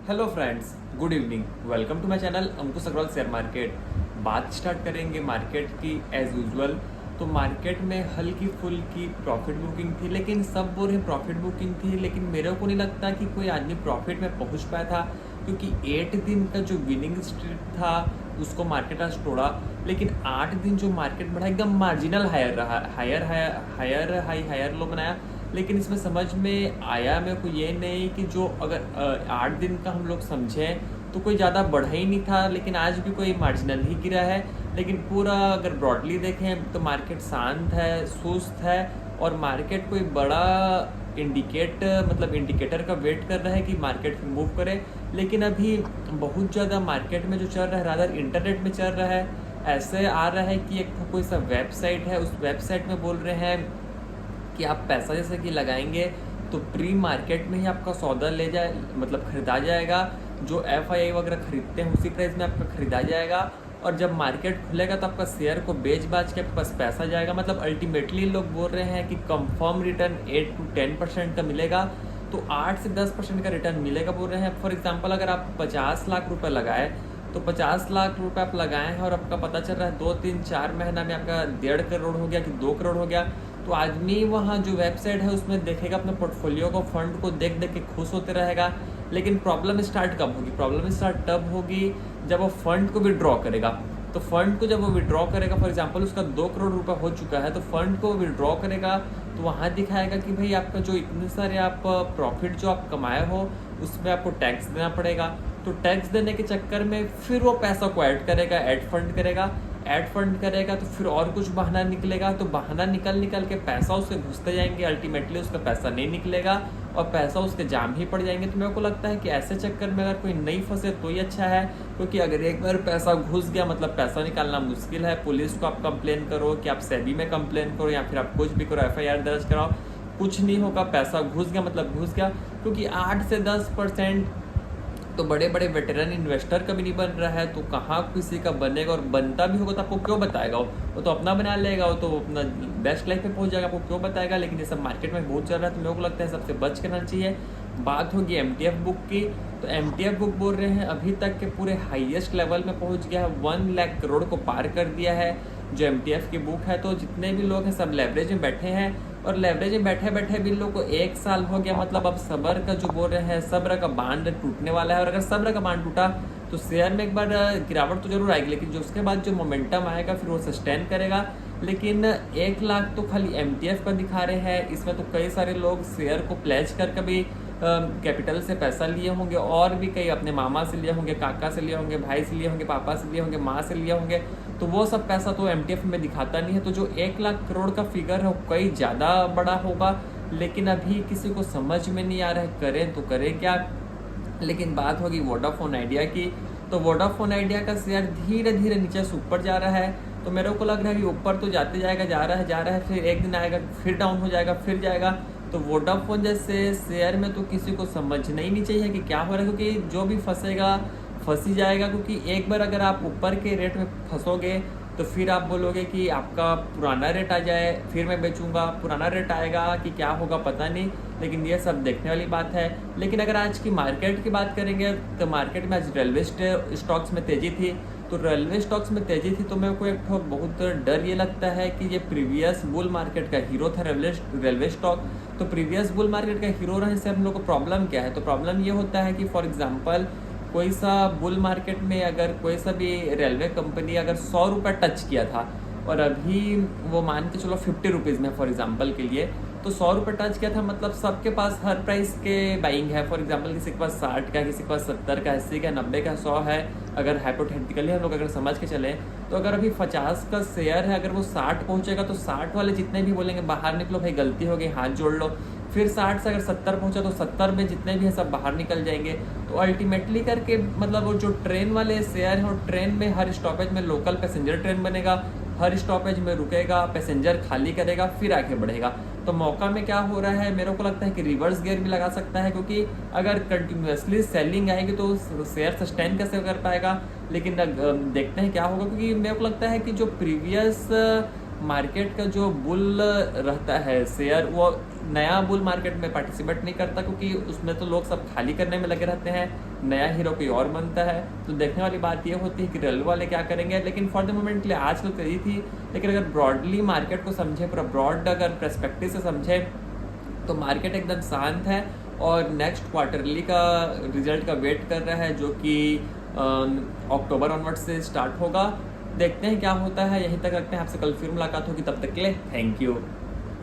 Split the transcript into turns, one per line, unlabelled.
Hello friends, good evening. Welcome to my channel Ankush Agrawal share market. बात start करेंगे market की as usual. तो market में हल्की फुल्की प्रॉफिट बुकिंग थी, लेकिन सब बोल रहे प्रॉफिट बुकिंग थी, लेकिन मेरे को नहीं लगता कि कोई आदमी प्रॉफिट में पहुंच पाया था, क्योंकि 8 दिन का जो विनिंग स्ट्रीक था उसको मार्केट आज तोड़ा। लेकिन 8 दिन जो मार्केट बढ़ा एकदम मार्जिनल हायर रहा, हायर लो बनाया। लेकिन इसमें समझ में आया मेरे को ये नहीं कि जो अगर 8 दिन का हम लोग समझें तो कोई ज़्यादा बढ़ा ही नहीं था, लेकिन आज भी कोई मार्जिनल ही गिरा है। लेकिन पूरा अगर ब्रॉडली देखें तो मार्केट शांत है, सुस्त है, और मार्केट कोई बड़ा इंडिकेटर का वेट कर रहा है कि मार्केट मूव करे। लेकिन अभी बहुत ज़्यादा मार्केट में जो चल रहा है, रादर इंटरनेट में चल रहा है। ऐसे आ रहा है कि एक कोई सा वेबसाइट है, उस वेबसाइट में बोल रहे हैं कि आप पैसा जैसे कि लगाएंगे तो प्री मार्केट में ही आपका सौदा ले जाए, मतलब खरीदा जाएगा। जो FII वगैरह खरीदते हैं उसी प्राइस में आपका खरीदा जाएगा, और जब मार्केट खुलेगा तो आपका शेयर को बेच बाच के आपके पास पैसा जाएगा। मतलब अल्टीमेटली लोग बोल रहे हैं कि कंफर्म रिटर्न 8 to 10% का मिलेगा, तो 8 से 10% का रिटर्न मिलेगा बोल रहे हैं। फॉर एग्जाम्पल, अगर आप 50 लाख रुपये लगाए तो 50 लाख रुपए आप लगाए हैं और आपका पता चल रहा है 2-3-4 महीना में आपका 1.5 करोड़ हो गया कि 2 करोड़ हो गया, तो आदमी वहाँ जो वेबसाइट है उसमें देखेगा अपने पोर्टफोलियो को, फंड को देख देख के खुश होते रहेगा। लेकिन प्रॉब्लम स्टार्ट कब होगी? प्रॉब्लम स्टार्ट तब होगी जब वो फंड को विड्रॉ करेगा। तो फंड को जब वो विड्रॉ करेगा, फॉर एग्जांपल उसका 2 करोड़ रुपए हो चुका है, तो फंड को विड्रॉ करेगा तो वहाँ दिखाएगा कि भाई आपका जो इतने सारे आप प्रॉफिट जो आप कमाए हो उसमें आपको टैक्स देना पड़ेगा। तो टैक्स देने के चक्कर में फिर वो पैसा को ऐड फंड करेगा तो फिर और कुछ बहाना निकलेगा, तो बहाना निकल के पैसा उसके घुसते जाएंगे, अल्टीमेटली उसका पैसा नहीं निकलेगा और पैसा उसके जाम ही पड़ जाएंगे। तो मेरे को लगता है कि ऐसे चक्कर में अगर कोई नहीं फंसे तो ही अच्छा है, क्योंकि अगर एक बार पैसा घुस गया मतलब पैसा निकालना मुश्किल है। पुलिस को आप कंप्लेन करो कि आप सेबी में कंप्लेन करो या फिर आप कुछ भी करो, FIR दर्ज कराओ, कुछ नहीं होगा। पैसा घुस गया मतलब घुस गया, क्योंकि 8 से 10% तो बड़े बड़े वेटरन इन्वेस्टर का भी नहीं बन रहा है, तो कहाँ किसी का बनेगा? और बनता भी होगा तो आपको क्यों बताएगा? वो तो अपना बना लेगा, वो तो अपना बेस्ट लाइफ पे पहुंच जाएगा, आपको क्यों बताएगा? लेकिन ये सब मार्केट में बहुत चल रहा है, तो मेरे को लगता है सबसे बच करना चाहिए। बात होगी MTF बुक की, तो MTF बुक बोल रहे हैं अभी तक के पूरे हाईएस्ट लेवल में पहुँच गया है, 1 लाख करोड़ को पार कर दिया है जो MTF की बुक है। तो जितने भी लोग हैं सब लेवरेज में बैठे हैं, और लेवरेज में बैठे बैठे भी लोग को 1 साल हो गया। मतलब अब सब्र का जो बोल रहे हैं, सब्र का बांध टूटने वाला है, और अगर सब्र का बांध टूटा तो शेयर में एक बार गिरावट तो जरूर आएगी, लेकिन जो उसके बाद जो मोमेंटम आएगा फिर वो सस्टेन करेगा। लेकिन 1 लाख तो खाली MTF का दिखा रहे हैं, इसमें तो कई सारे लोग शेयर को प्लेज कर भी कैपिटल से पैसा लिए होंगे, और भी कई अपने मामा से लिए होंगे, काका से लिए होंगे, भाई से लिए होंगे, पापा से लिए होंगे, माँ से लिए होंगे, तो वो सब पैसा तो MTF में दिखाता नहीं है। तो जो 1 लाख करोड़ का फिगर है वो कई ज़्यादा बड़ा होगा, लेकिन अभी किसी को समझ में नहीं आ रहा है करें तो करें क्या। लेकिन बात होगी वोडाफोन आइडिया की, तो वोडाफोन आइडिया का शेयर धीरे धीरे नीचे से ऊपर जा रहा है। तो मेरे को लग रहा है कि ऊपर तो जाते जाएगा, जा रहा है, फिर एक दिन आएगा फिर डाउन हो जाएगा, फिर जाएगा। तो वोडाफोन जैसे शेयर में तो किसी को समझना ही नहीं चाहिए कि क्या हो रहा है, क्योंकि जो भी फंसेगा फंस ही जाएगा। क्योंकि एक बार अगर आप ऊपर के रेट में फंसोगे तो फिर आप बोलोगे कि आपका पुराना रेट आ जाए फिर मैं बेचूंगा, पुराना रेट आएगा कि क्या होगा पता नहीं, लेकिन ये सब देखने वाली बात है। लेकिन अगर आज की मार्केट की बात करेंगे तो मार्केट में आज रेलवे स्टॉक्स में तेज़ी थी, तो रेलवे स्टॉक्स में तेज़ी थी तो मेरे को एक बहुत डर ये लगता है कि ये प्रीवियस बुल मार्केट का हीरो था रेलवे स्टॉक। तो प्रीवियस बुल मार्केट का हीरो रहने से हम लोग को प्रॉब्लम क्या है? तो प्रॉब्लम ये होता है कि फॉर एग्जांपल कोई सा बुल मार्केट में अगर कोई सा भी रेलवे कंपनी अगर 100 रुपये टच किया था और अभी वो मान के चलो 50 रुपीज़ में फॉर एग्जांपल के लिए, तो 100 रुपये टच किया था, मतलब सबके पास हर प्राइस के बाइंग है। फॉर एग्जांपल किसी के पास 60 का, किसी के पास 70 का, 80 का, 90 का, 100 है। अगर हाइपोथेटिकली हम लोग अगर समझ के चलें तो अगर अभी 50 का शेयर है, अगर वो 60 पहुंचेगा तो 60 वाले जितने भी बोलेंगे बाहर निकलो भाई गलती हो गई हाथ जोड़ लो। फिर 60 से अगर 70 पहुंचा तो 70 में जितने भी हैं सब बाहर निकल जाएंगे। तो अल्टीमेटली करके मतलब वो जो ट्रेन वाले शेयर है, और ट्रेन में हर स्टॉपेज में लोकल पैसेंजर ट्रेन बनेगा, हर स्टॉपेज में रुकेगा, पैसेंजर खाली करेगा, फिर आगे बढ़ेगा। तो मौका में क्या हो रहा है, मेरे को लगता है कि रिवर्स गियर भी लगा सकता है, क्योंकि अगर कंटिन्यूसली सेलिंग आएगी तो शेयर सस्टेन कैसे कर पाएगा। लेकिन देखते हैं क्या होगा, क्योंकि मेरे को लगता है कि जो प्रीवियस मार्केट का जो बुल रहता है शेयर, वो नया बुल मार्केट में पार्टिसिपेट नहीं करता, क्योंकि उसमें तो लोग सब खाली करने में लगे रहते हैं। नया हीरो कोई और बनता है। तो देखने वाली बात ये होती है कि रेलवे वाले क्या करेंगे। लेकिन फॉर द मोमेंट के लिए आजकल करी थी, लेकिन अगर ब्रॉडली मार्केट को समझे, पूरा ब्रॉड अगर पर्सपेक्टिव से समझे, तो मार्केट एकदम शांत है और नेक्स्ट क्वार्टरली का रिजल्ट का वेट कर रहा है, जो कि अक्टूबर ऑनवर्ड से स्टार्ट होगा। देखते हैं क्या होता है। यहीं तक रखते हैं, आपसे कल फिर मुलाकात होगी, तब तक के लिए थैंक यू।